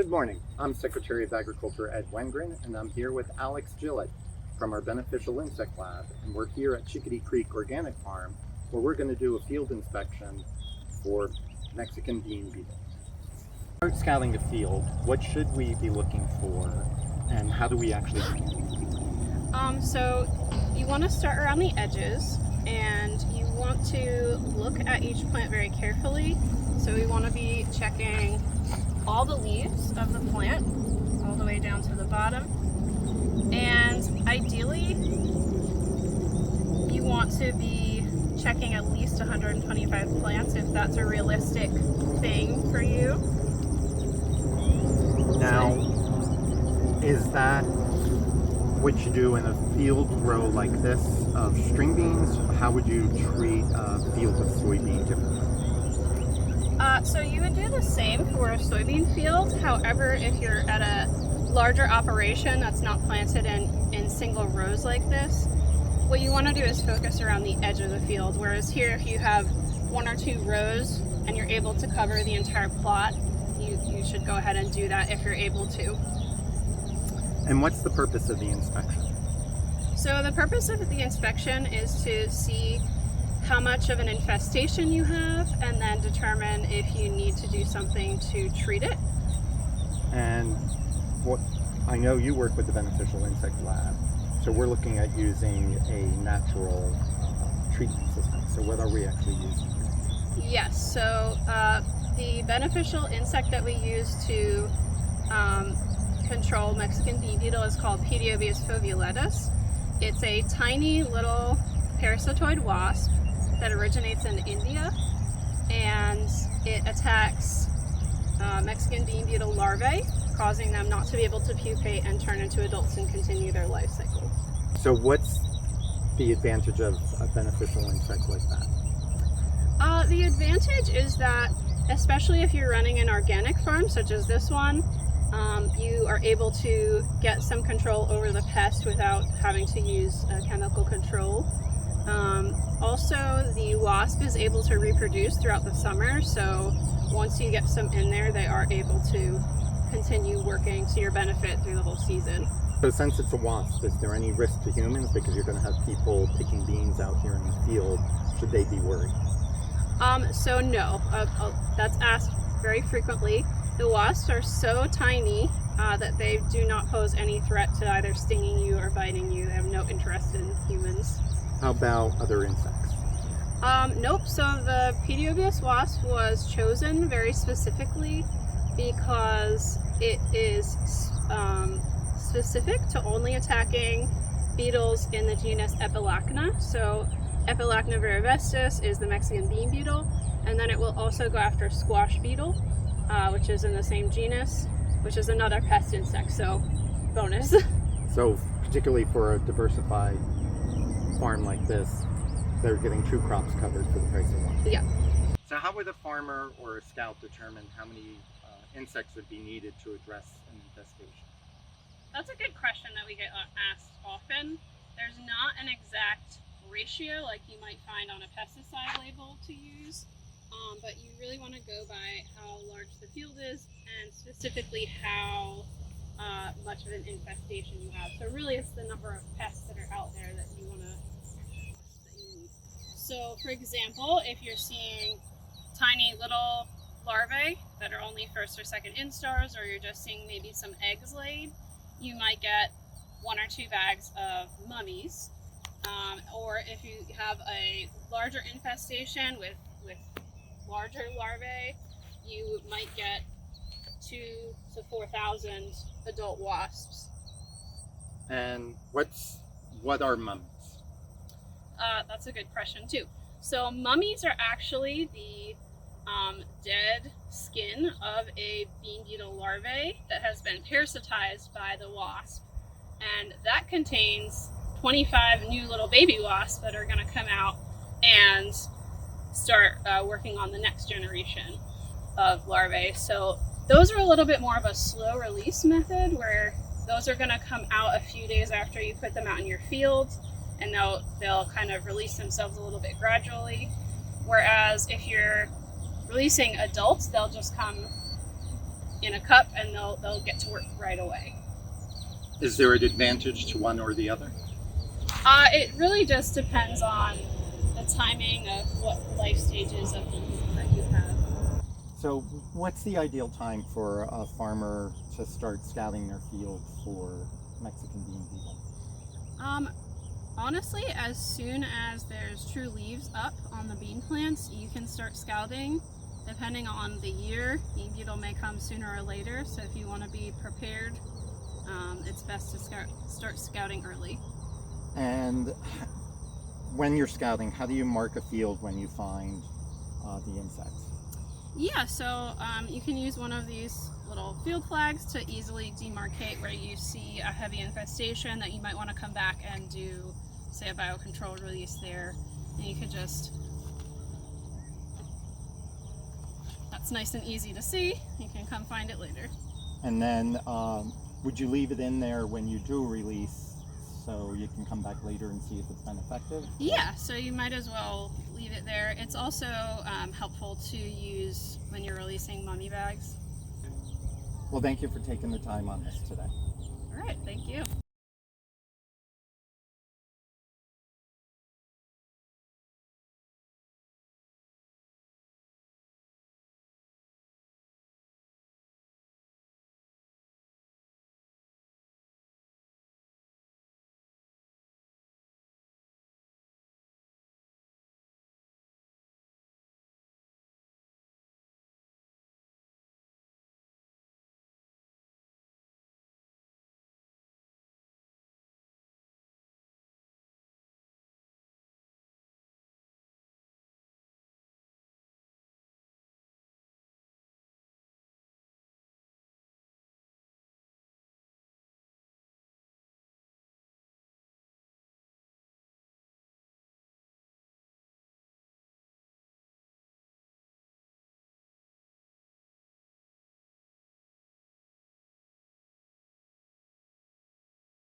Good morning. I'm Secretary of Agriculture Ed Wengren, and I'm here with Alex Gillett from our Beneficial Insect Lab, and we're here at Chickadee Creek Organic Farm, where we're going to do a field inspection for Mexican bean beetle. Start scouting the field. What should we be looking for, and how do we actually begin? So you want to start around the edges, and you want to look at each plant very carefully. So we want to be checking all the leaves of the plant all the way down to the bottom, and ideally you want to be checking at least 125 plants if that's a realistic thing for you. Now, is that what you do in a field row like this of string beans? How would you treat a field of soybean differently? So you would do the same for a soybean field. However, if you're at a larger operation that's not planted in single rows like this, what you want to do is focus around the edge of the field. Whereas here, if you have one or two rows and you're able to cover the entire plot, you should go ahead and do that if you're able to. And what's the purpose of the inspection? So the purpose of the inspection is to see how much of an infestation you have, and then determine if you need to do something to treat it. And what I know you work with the Beneficial Insect Lab, so we're looking at using a natural treatment system. So what are we actually using? Yes, so the beneficial insect that we use to control Mexican bean beetle is called Pediobius foveolatus. It's a tiny little parasitoid wasp that originates in India, and it attacks Mexican bean beetle larvae, causing them not to be able to pupate and turn into adults and continue their life cycle. So what's the advantage of a beneficial insect like that? The advantage is that, especially if you're running an organic farm such as this one, you are able to get some control over the pest without having to use chemical control. Also, the wasp is able to reproduce throughout the summer, so once you get some in there, they are able to continue working to your benefit through the whole season. So since it's a wasp, is there any risk to humans because you're going to have people picking beans out here in the field? Should they be worried? So no, that's asked very frequently. The wasps are so tiny that they do not pose any threat to either stinging you or biting you. They have no interest in humans. How about other insects? Nope. So the Pediobius wasp was chosen very specifically because it is specific to only attacking beetles in the genus Epilachna. So Epilachna viravestis is the Mexican bean beetle, and then it will also go after squash beetle, which is in the same genus, which is another pest insect. So bonus. So particularly for a diversified farm like this, they're getting two crops covered for the price of one. Yeah. So how would a farmer or a scout determine how many insects would be needed to address an infestation? That's a good question that we get asked often. There's not an exact ratio like you might find on a pesticide label to use, but you really want to go by how large the field is and specifically how much of an infestation you have. So really it's the number of pests that are out there that you want to need. So for example, if you're seeing tiny little larvae that are only first or second instars, or you're just seeing maybe some eggs laid, you might get 1 or 2 bags of mummies. Or if you have a larger infestation with larger larvae, you might get 2,000 to 4,000 adult wasps. And what are mummies? That's a good question too. So mummies are actually the dead skin of a bean beetle larvae that has been parasitized by the wasp, and that contains 25 new little baby wasps that are going to come out and start working on the next generation of larvae. So those are a little bit more of a slow release method, where those are going to come out a few days after you put them out in your field, and they'll kind of release themselves a little bit gradually. Whereas if you're releasing adults, they'll just come in a cup, and they'll get to work right away. Is there an advantage to one or the other? It really just depends on the timing of what life stages of the beetle that you have. So what's the ideal time for a farmer to start scouting their field for Mexican bean beetle? Honestly, as soon as there's true leaves up on the bean plants, you can start scouting. Depending on the year, bean beetle may come sooner or later, so if you want to be prepared, it's best to start scouting early. And when you're scouting, how do you mark a field when you find the insects? Yeah, so you can use one of these little field flags to easily demarcate where you see a heavy infestation that you might want to come back and do, say, a biocontrol release there. And you could just, that's nice and easy to see. You can come find it later. And then would you leave it in there when you do release so you can come back later and see if it's been effective? Yeah, so you might as well leave it there. It's also helpful to use when you're releasing mummy bags. Well, thank you for taking the time on this today. All right, thank you.